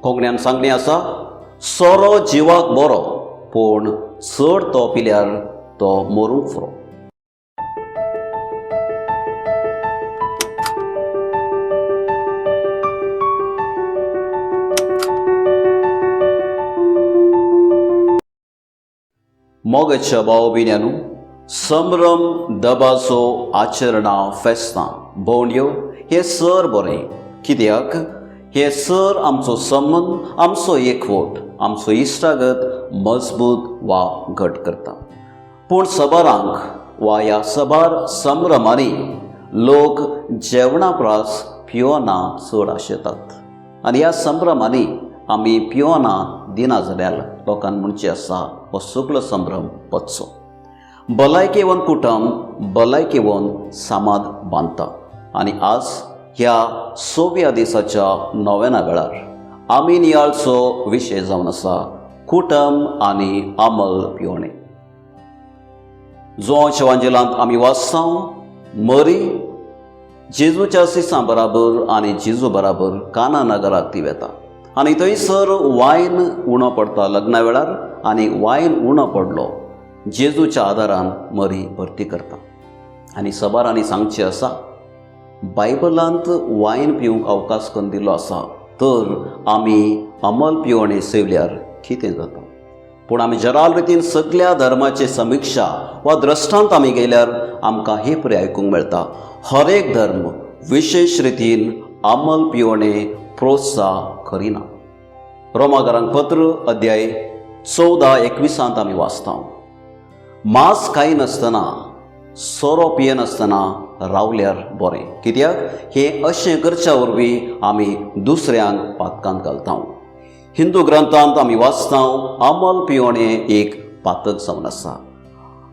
कोंकण्यान सांगलें आसा, सोरो जिवाक बरो पूण चड तो पिल्यार तो मरूंक फुरो. मोगाच्या भाव भयण्यांनो, संभ्रम, दबाजो, आचरणां, फेस्तां, भोंवड्यो हे सर बरें. कित्याक हे सर आमचो संबंद, आमचो एकवट, आमचो इश्टागत मजबूत वा घट करता. पूण सबारांक वा ह्या सबार संभ्रमांनी लोक जेवणा प्रास पियोना चड आशेतात. आनी ह्या संभ्रमांनी आमी पियोना दिना जाल्यार लोकांक म्हणचें आसा हो सगळो संभ्रम पचचो. भलायकेवन कुटुंब भलायकेवन समाज बांदता. आनी आज ह्या 6व्या दिसाच्या नोवेना वेळार आमी नियाळचो विशय जावन आसा कुटुंब आनी आमल पियोणें. जोश एवांजेलांत आमी वाचता, मरी जेजूच्या सिसां बराबर आनी जेजू बराबर काना नगराक ती वेता. आनी थंयसर वायन उणो पडटा लग्ना वेळार, आनी वायन उणो पडलो जेजूच्या आदारान मरी भरती करता. आनी सबारांनी सांगचें आसा, बायबलांत वायन पिवंक अवकाश करून दिलो आसा, तर आमी अमल पियोणें सेवल्यार कितें जाता. पूण आमी जराल रितीन सगळ्या धर्माचे समिक्षा वा द्रश्टांत आमी गेल्यार आमकां हे परी आयकूंक मेळटा, हर एक धर्म विशेश रितीन अमल पियोणें प्रोत्साह करिना. रोमाकारांक पत्र अध्याय 14:21 आमी वाचता, मांस खायनासतना सोरो पियनासतना रावल्यार बरें. कित्याक हे अशें करच्या वरवीं आमी दुसऱ्यांक पातकांत घालता. हिंदू ग्रंथांत आमी वाचता, अमल पियोणें एक पातक जावन आसा.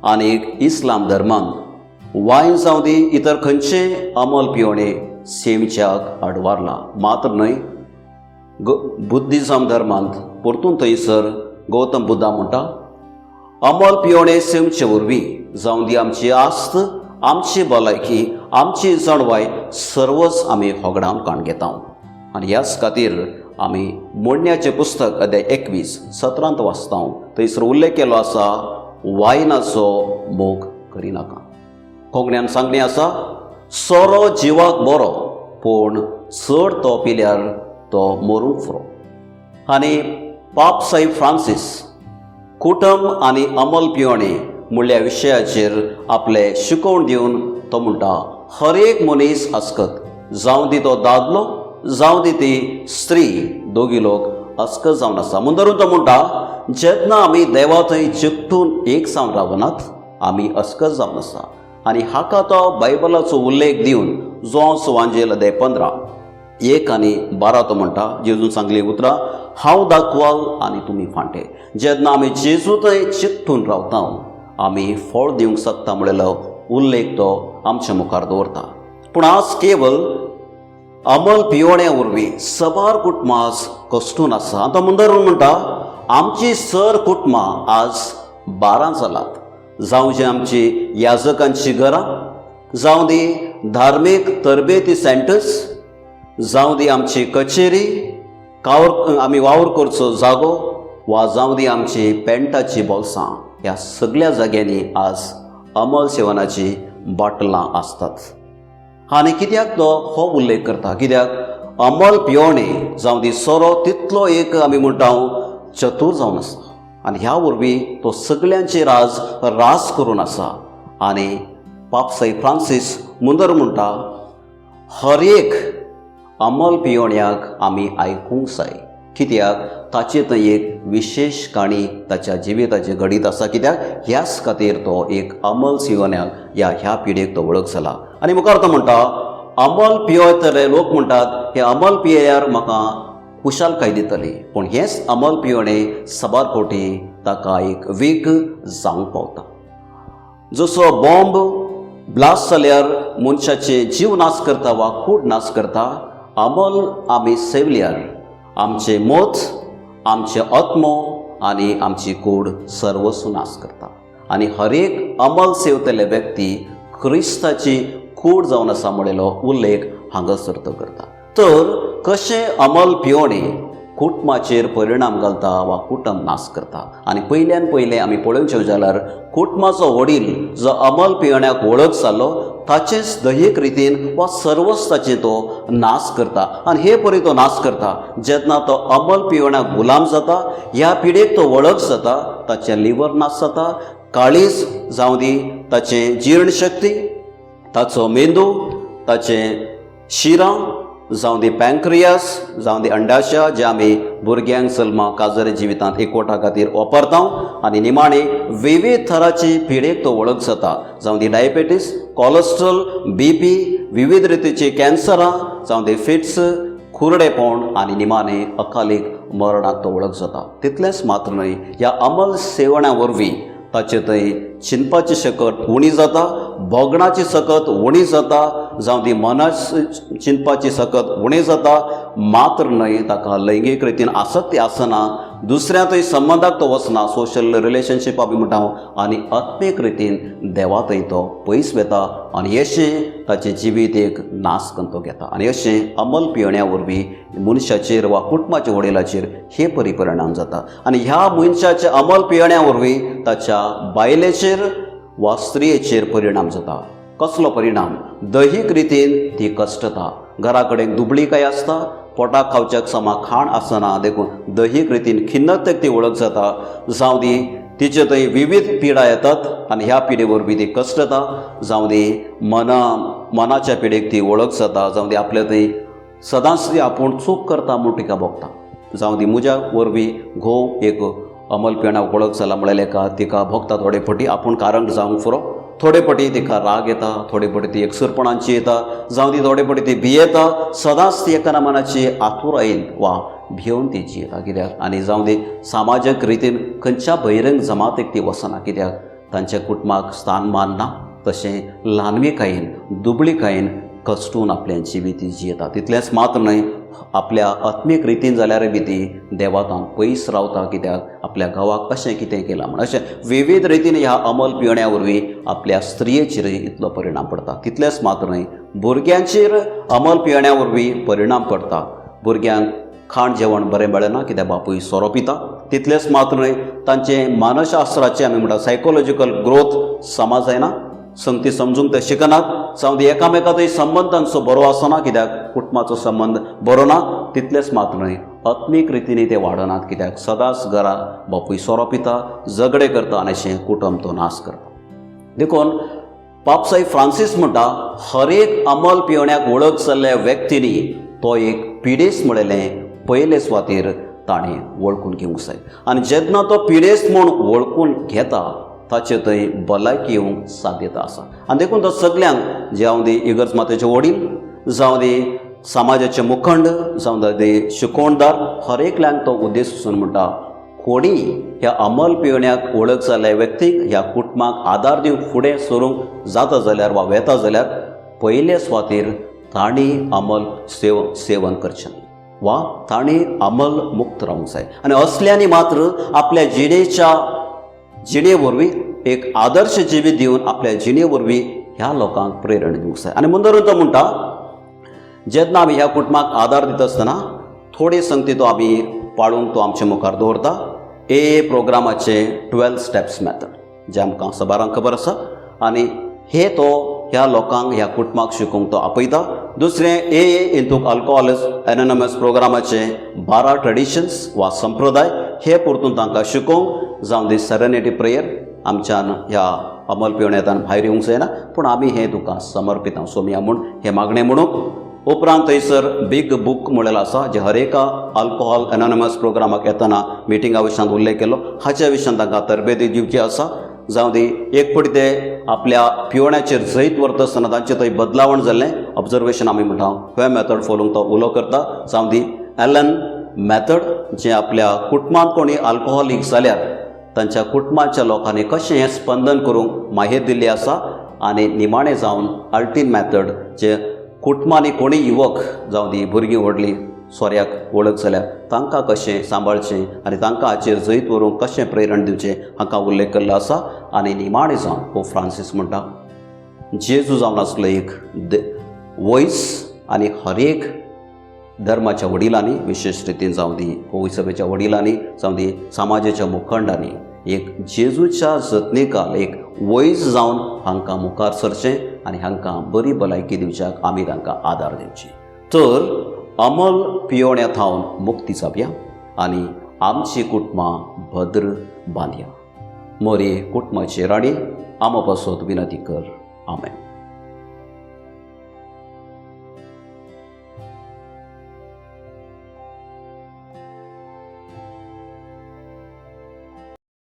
आनी इस्लाम धर्मांत वायन जावं दी इतर खंयचें अमल पियोणें सेवच्याक आडवारला. मात्र न्हय, बुद्धिझम धर्मांत परतून थंयसर गौतम बुद्धा म्हणटा, अमल पियोणें सेवचे वरवीं जावं दी आमची आस्त, आमची भलायकी, आमची जणवाय सर्वच आमी होगडावन काण घेता. आनी ह्याच खातीर आमी मोडण्याचें पुस्तक अध्याय 21:17 वाचता. थंयसर उल्लेख केलो आसा, वायनाचो मोग करिनाका. कोंकण्यान सांगलें आसा, सोरो जिवाक बरो पूण चड तो पिल्यार तो मरूंक फुरो. आनी पाप साईब फ्रांसीस कुटुंब आनी अमल पियोणें म्हणल्या विशयाचेर आपले शिकवण दिवन तो म्हणटा, हर एक मनीस आसकत, जावं दी तो दादलो जावं दी ती स्त्री, दोगी लोक आसकत जावन आसा. म्हणून तो म्हणटा, जेन्ना आमी देवा थंय चिकटून एक जावन रावनात आमी अस्कत जावन आसा. आनी हाका तो बायबलाचो उल्लेख दिवन जोस एवांजेल अध्याय 15:1 आनी 12 तो म्हणटा, जेजून सांगली उतरां, हांव दाखवाल आनी तुमी फांटे. जेन्ना आमी जेजू थंय चिकटून रावता आमी फळ दिवंक शकता म्हणलेलो उल्लेख तो आमच्या मुखार दवरता. पूण आज केवळ अमल पियोण्या वरवीं सबार कुटुंबां कश्टून आसा. आनी तो मुंदरून म्हणटा, आमची सर कुटुंबां आज 12 जालात. जावं जी आमची याजकांची घरां, जावं दी धार्मीक तरबेती सेंटर्स, जावं दी आमची कचेरी, आमी वावर करचो जागो, वा जावं दी आमची पेंटाची बोल्सां, ह्या सगळ्या जाग्यांनी आज अमल सेवनाची बाटलां आसतात. आनी कित्याक तो हो उल्लेख करता, कित्याक अमल पियोणें जावं दी सोरो तितलो एक आमी म्हणटा चतूर जावन आसा. आनी ह्या वरवीं तो सगळ्यांचेर आज रास करून आसा. आनी पाप साईब फ्रांसीस मुंदर म्हणटा, हर एक अमल पियोण्याक आमी आयकूंक जाय. कित्याक ताचे थंय एक विशेश काणी ताच्या जिविताची घडीत आसा. कित्याक ह्याच खातीर तो एक अमल पियोण्याक ह्या पिढीक तो वळख जाला. आनी मुखार तो म्हणटा, अमल पियेतले लोक म्हणटात, हे अमल पियेल्यार म्हाका खुशालकाय दितली. पूण हेंच अमल पियोणें सबार फावटी ताका एक वीख जावंक पावता. जसो बॉम्ब ब्लास्ट जाल्यार मनशाचे जीव नाश करता वा कूड नाश करता, अमल आमी सेवल्यार आमचे मोत, आमचे आत्मो आनी आमची कूड सर्वस्व नाश करता. आनी हर एक अमल सेवतले व्यक्ती क्रिस्ताची कूड जावन आसा म्हणलेलो उल्लेख हांगासर तो करता. तर कशें अमल पियोणें कुटुंबाचेर परिणाम घालता वा कुटुंब नाश करता. आनी पयल्यान पयलें आमी पळोवचें जाल्यार कुटुंबाचो वडील जो अमल पियेण्याक वळख जालो ताचेच दैहीक रितीन वा सर्वच ताचे तो नाश करता. आनी हे परी तो नाश करता जेन्ना तो अमल पियेण्याक गुलाम जाता, ह्या पिडेक तो वळख जाता, ताचें लिवर नाश जाता, काळीज जावं दी, ताचें जीर्णशक्ती, ताचो मेंदू, ताचें शिरां जावं दी पँक्रियास जावं दी अंडाशय जे आमी भुरग्यांक जल्मा काजरी जिवितांत एकवटा खातीर वापरता. आनी निमाणे विविध तरांची पिडेक तो वळख जाता जावं दी डायबेटीस, कोलेस्ट्रॉल, BP, विविध रितीची कॅन्सरां जावं दी फिट्स, खुरडेपण आनी निमाणे अकालीक मरणाक तो वळख जाता. तितलेंच मात्र न्हय, ह्या अमल सेवण्या वरवीं ताचे थंय चिंतपाची शकत उणी जाता, बोगणाची सकत उणी जाता, जावं दी मनास चिंतपाची सकत उणी जाता. मात्र न्हय, ताका लैंगीक रितीन आसक्ती आसना, दुसऱ्या थंय संबंधाक तो वचना, सोशल रिलेशनशीप आमी म्हणटा, आनी आत्मीक रितीन देवा थंय तो पयस वेता. आनी अशें ताचें जिवीत एक नाश करून तो घेता. आनी अशें अमल पियेण्या वरवीं मनशाचेर वा कुटुंबाच्या वडिलाचेर हे परी परिणाम जाता. आनी ह्या मनशाच्या अमल पियेण्या वरवीं ताच्या बायलेचेर वा स्त्रियेचेर परिणाम जाता. कसलो परिणाम? दैहीक रितीन ती कश्टता, घरा कडेन दुबळीकाय आसता, पोटाक खावच्याक समा खाण आसना, देखून दैहीक रितीन खिन्नतेक ती वळख जाता, जावं दी तिचे थंय विविध पिडा येतात आनी ह्या पिडे वरवीं ती कश्टता, जावं दी मनाच्या पिडेक ती वळख जाता, जावं दी आपल्या थंय सदांच ती आपूण चूक करता म्हूण तिका भोगता, जावं दी म्हज्या वरवीं घोव एक अमल पियेण्याक वळख जाला म्हळ्यार तिका भोगता. थोडे फावटी आपूण कारण जावंक फुरो, थोडे फावटी तिका राग येता, थोडे फावटी ती एकसरपणांची येता, जावं दी थोडे फावटी ती भियेता, सदांच ती एका मनाची आतुरायेन वा भिवन ती जियेता. कित्याक? आनी जावं दी सामाजीक रितीन खंयच्या बहिरंग जमातीक ती वचना, कित्याक तांच्या कुटुंबाक स्थान मान ना. तशें ल्हानविकायेन दुबळीकायेन कश्टून आपल्या जिवीत ती जियेता. तितलेंच मात्र न्हय, आपल्या आत्मीक रितीन जाल्यार बी ती देवातान पयस रावता, कित्याक आपल्या घोवाक अशें कितें केलां म्हण. अशें विविध रितीन ह्या अमल पियेण्या वरवीं आपल्या स्त्रियेचेरय इतलो परिणाम पडटा. तितलेंच मात्र न्हय, भुरग्यांचेर अमल पियेण्या वरवीं परिणाम पडटा. भुरग्यांक खाण जेवण बरें मेळना, कित्याक बापूय सोरो पिता. तितलेंच मात्र न्हय, तांचें मानसशास्त्राचें आमी म्हणटा सायकोलॉजिकल ग्रोथ समा जायना, संगती समजूंक ते शिकनात, जावं दी एकामेकांतय संबंद तांचो बरो आसना, कित्याक कुटुंबाचो संबंद बरो ना. तितलेंच मात्र न्हय, आत्मीक रितीन ते वाडनात, कित्याक सदांच घरा बापूय सोरो पिता, झगडे करता आनी अशें कुटुंब तो नाश करता. देखून पापसाई फ्रांसीस म्हणटा, हर एक अमल पियेण्याक वळख जाल्ल्या व्यक्तींनी तो एक पिडेस्त म्हळेलें पयले सुवातेर ताणें वळखून घेवंक जाय. आनी जेन्ना तो पिडेस्त म्हूण वळखून घेता ताचे थंय भलायकी येवंक साध्यता आसा. आनी देखून तो सगल्यांक, जावं दी इगर्ज मातेचे वडील, जावं दी समाजाचे मुखंड, जावं दी शिकोवणदार, हर एकल्यांक तो उद्देश वचून म्हणटा, कोणी ह्या अमल पियेण्याक वळख जाल्ल्या व्यक्तीक ह्या कुटुंबाक आदार दिवंक फुडें सरूंक जाता जाल्यार वा वेता जाल्यार पयले सुवातेर तांणी अमल सेवन करचें वा तांणी अमल मुक्त रावंक जाय. आनी असल्यांनी मात्र आपल्या जिणे वरवीं एक आदर्श जिवीत दिवन आपल्या जिणे वरवीं ह्या लोकांक प्रेरणा दिवंक जाय. आनी म्हणून तो म्हणटा, जेन्ना आमी ह्या कुटुंबाक आदार दिता आसतना थोडी संगती तो आमी पाळूंक तो आमच्या मुखार दवरता. प्रोग्रामाचे 12 स्टेप्स मेथड जे आमकां सबारांक खबर आसा, आनी हे तो ह्या लोकांक ह्या कुटुंबाक शिकोवंक तो आपयता. दुसरें इंतूक अल्कोहोलिक्स एनोनिमस प्रोग्रामाचे 12 ट्रेडिशन्स वा संप्रदाय हे परतून तांकां शिकोवंक, जावं दी सेरेनिटी प्रेयर आमच्यान ह्या अमल पियेण्यान भायर येवंक जायना, पूण आमी हें तुका समर्पिता सोमया म्हूण हे मागणें म्हणूंक. उपरांत थंयसर बिग बूक म्हणलेलो आसा, जे हर एका अल्कोहोल एनोनिमस प्रोग्रामाक येतना मिटिंगा विशयान उल्लेख केलो, हाच्या विशयान तांकां तरबेती दिवची आसा. जावं दी एक फावटी ते आपल्या पियेण्याचेर जैत व्हरता आसतना तांचें थंय बदलावण जाल्लें ऑब्जर्वेशन आमी म्हणटा, हे मेथड फॉलोवंक तो उलो करता. जावं दी एलन मेथड, जे आपल्या कुटुंबांत कोणी अल्कोहोलीक जाल्यार तांच्या कुटुंबाच्या लोकांनी कशें हें स्पंदन करूंक माहिती दिल्ली आसा. आनी निमाणें जावन अल्टीन मेथड, जे कुटुंबांनी कोणी युवक जावं दी भुरगीं व्हडलीं सोऱ्याक वळख जाल्यार तांकां कशें सांबाळचें आनी तांकां हाचेर जैत व्हरूंक कशें प्रेरण दिवचें हाका उल्लेख केल्लो आसा. आनी निमाणें जावन पोप फ्रांसीस म्हणटा, जेजू जावन आसलो एक वॉयस, आनी हर एक धर्माच्या वडिलांनी विशेष रितीन जावं दी होवी सभेच्या वडिलांनी जावं दी समाजाच्या मुखंडांनी एक जेजूच्या जतनेकाल एक वैज जावन हांकां मुखार सरचें आनी हांकां बरी भलायकी दिवच्याक आमी तांकां आदार दिवची. तर अमल पियोण्या थावन मुक्ती जावया आनी आमची कुटुंबां भद्र बांदया. मोरये कुटुंबाची राणी आमा पासत विनंती कर. आमेन.